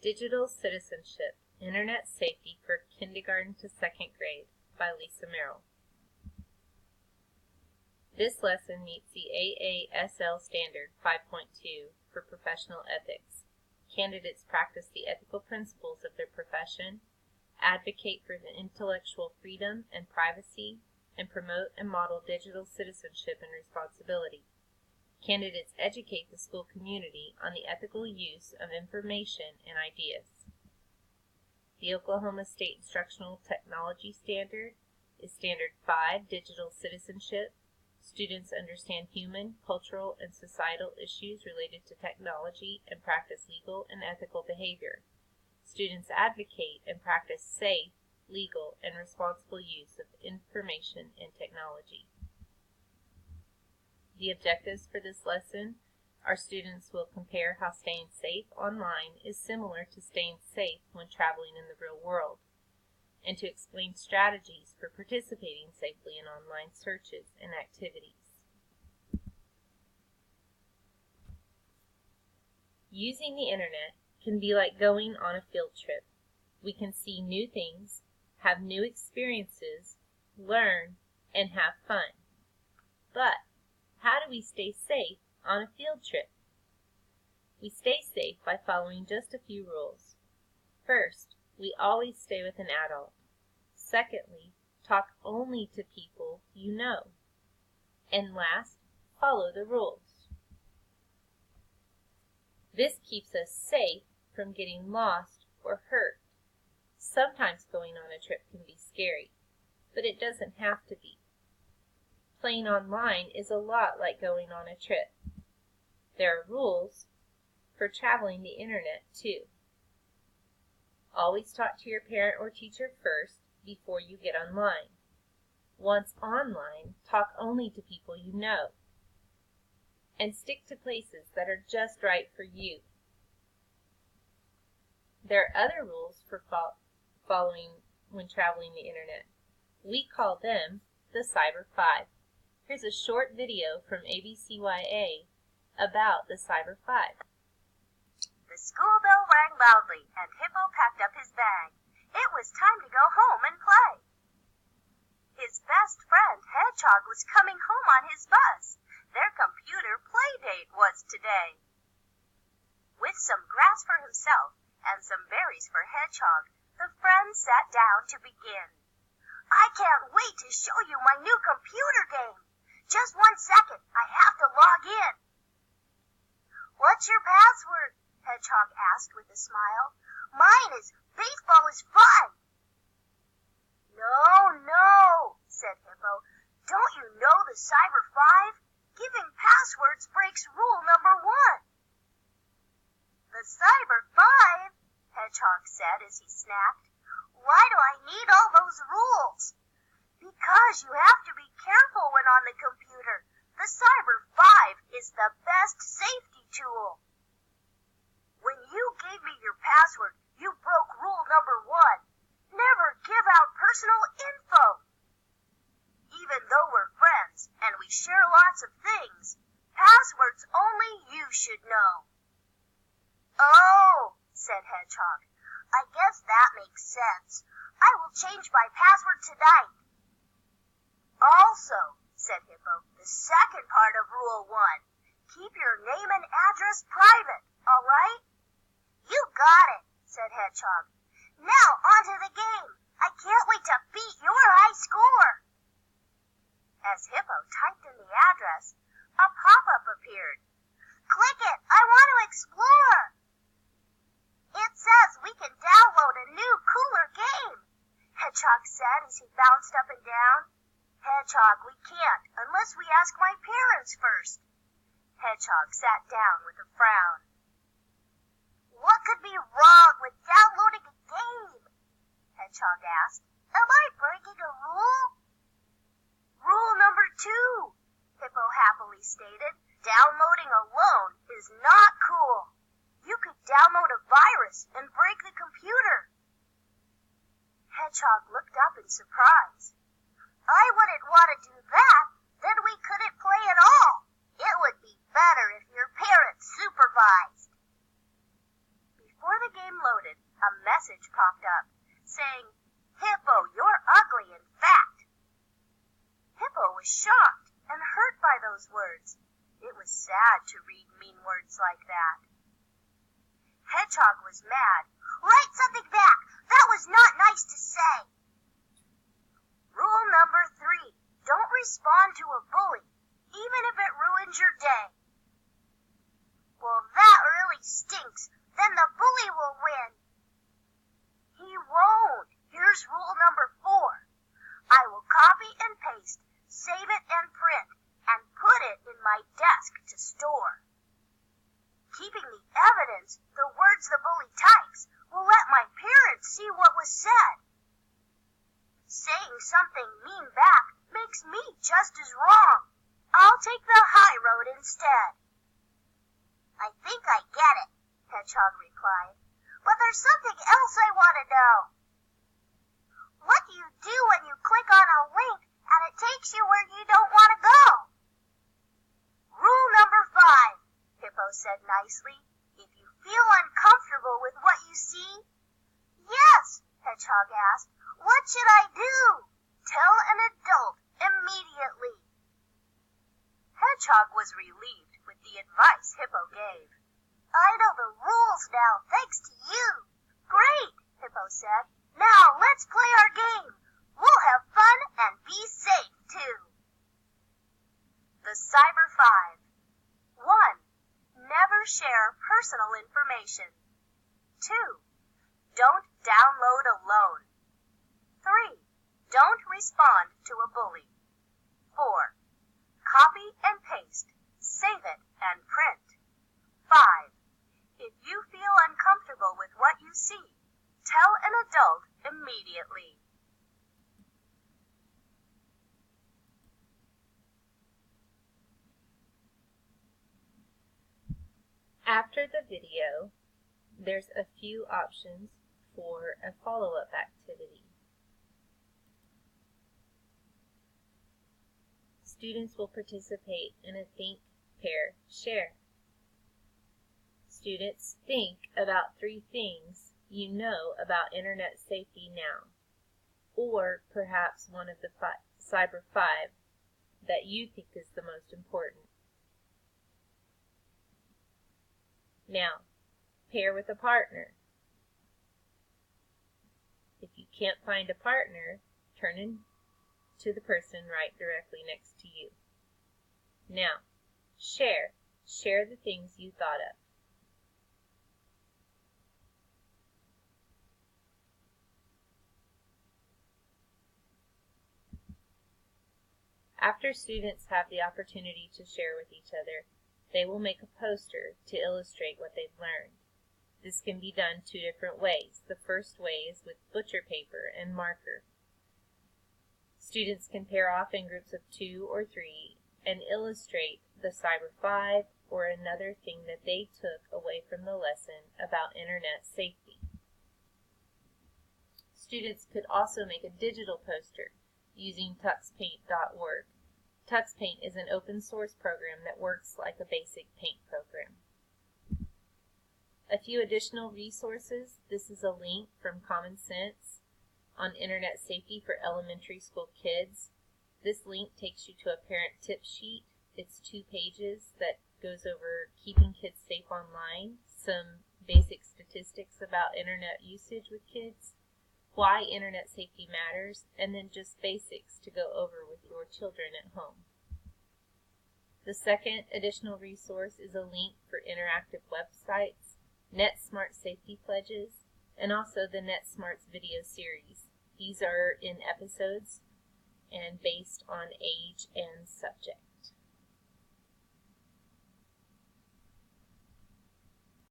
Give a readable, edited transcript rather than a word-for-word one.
Digital Citizenship, Internet Safety for Kindergarten to 2nd Grade by Lisa Merrill. This lesson meets the AASL Standard 5.2 for Professional Ethics. Candidates practice the ethical principles of their profession, advocate for the intellectual freedom and privacy, and promote and model digital citizenship and responsibility. Candidates educate the school community on the ethical use of information and ideas. The Oklahoma State Instructional Technology Standard is Standard 5, Digital Citizenship. Students understand human, cultural, and societal issues related to technology and practice legal and ethical behavior. Students advocate and practice safe, legal, and responsible use of information and technology. The objectives for this lesson are students will compare how staying safe online is similar to staying safe when traveling in the real world, and to explain strategies for participating safely in online searches and activities. Using the internet can be like going on a field trip. We can see new things, have new experiences, learn, and have fun. But how do we stay safe on a field trip? We stay safe by following just a few rules. First, we always stay with an adult. Secondly, talk only to people you know. And last, follow the rules. This keeps us safe from getting lost or hurt. Sometimes going on a trip can be scary, but it doesn't have to be. Playing online is a lot like going on a trip. There are rules for traveling the internet too. Always talk to your parent or teacher first before you get online. Once online, talk only to people you know. And stick to places that are just right for you. There are other rules for following when traveling the internet. We call them the Cyber 5. Here's a short video from ABCYA about the Cyber 5. The school bell rang loudly, and Hippo packed up his bag. It was time to go home and play. His best friend, Hedgehog, was coming home on his bus. Their computer play date was today. With some grass for himself and some berries for Hedgehog, the friends sat down to begin. I can't wait to show you my new computer game. Just 1 second, I have to log in. What's your password? Hedgehog asked with a smile. Mine is baseball is fun. No, said Hippo. Don't you know the Cyber 5? Giving passwords breaks rule number 1. The Cyber 5, Hedgehog said as he snapped. Why do I need all those rules? Because you have to be careful when on the computer. The Cyber 5 is the best safety tool. When you gave me your password, you broke rule number 1. Never give out personal info. Even though we're friends and we share lots of things, passwords only you should know. Oh, said Hedgehog. I guess that makes sense. I will change my password tonight. Also, said Hippo, the second part of Rule 1. Keep your name and address private, all right? You got it, said Hedgehog. Now on to the game. I can't wait to beat your high score. As Hippo typed in the address, a pop-up appeared. Click it. I want to explore. It says we can download a new, cooler game, Hedgehog said as he bounced up and down. Hedgehog, we can't unless we ask my parents first. Hedgehog sat down with a frown. What could be wrong with downloading a game? Hedgehog asked. Am I breaking a rule? Rule number 2, Hippo happily stated. Downloading alone is not cool. You could download a virus and break the computer. Hedgehog looked up in surprise. I wouldn't want to do that. Then we couldn't play at all. It would be better if your parents supervised. Before the game loaded, a message popped up, saying, "Hippo, you're ugly and fat." Hippo was shocked and hurt by those words. It was sad to read mean words like that. Hedgehog was mad. "Write something back. That was not nice to say." Rule number 3, don't respond to a bully, even if it ruins your day. "Well, that really stinks. Then the bully will win." "He won't. Here's rule number 4. I will copy and paste, save it and print, and put it in my desk to store. Keeping the evidence, the words the bully types, will let my parents see what was said. Saying something mean back makes me just as wrong. I'll take the high road instead." "I think I get it," Hedgehog replied. "But there's something else I want to know. What do you do when you click on a link and it takes you where you don't want to go?" "Rule number 5, Hippo said nicely. "If you feel uncomfortable with what you see—" "Yes," Hedgehog asked. "What should I do?" "Tell an adult immediately." Hedgehog was relieved with the advice Hippo gave. "I know the rules now, thanks to you." "Great," Hippo said. "Now let's play our game. We'll have fun and be safe, too." The Cyber 5. 1. Never share personal information. 2. Don't download alone. 3. Don't respond to a bully. 4. Copy and paste, save it and print. 5. If you feel uncomfortable with what you see, tell an adult immediately. After the video, there's a few options for a follow-up activity. Students will participate in a think, pair, share. Students, think about 3 things you know about Internet safety now, or perhaps one of the Cyber 5 that you think is the most important. Now, pair with a partner. If you can't find a partner, turn in to the person right directly next to you. Now, share. Share the things you thought of. After students have the opportunity to share with each other, they will make a poster to illustrate what they've learned. This can be done 2 different ways. The first way is with butcher paper and marker. Students can pair off in groups of 2 or 3 and illustrate the Cyber 5 or another thing that they took away from the lesson about Internet safety. Students could also make a digital poster using tuxpaint.org. TuxPaint is an open source program that works like a basic paint program. A few additional resources. This is a link from Common Sense on Internet safety for elementary school kids. This link takes you to a parent tip sheet. It's 2 pages that goes over keeping kids safe online, some basic statistics about Internet usage with kids, why Internet safety matters, and then just basics to go over with your children at home. The second additional resource is a link for interactive websites, NetSmart safety pledges, and also the NetSmarts video series. These are in episodes and based on age and subject.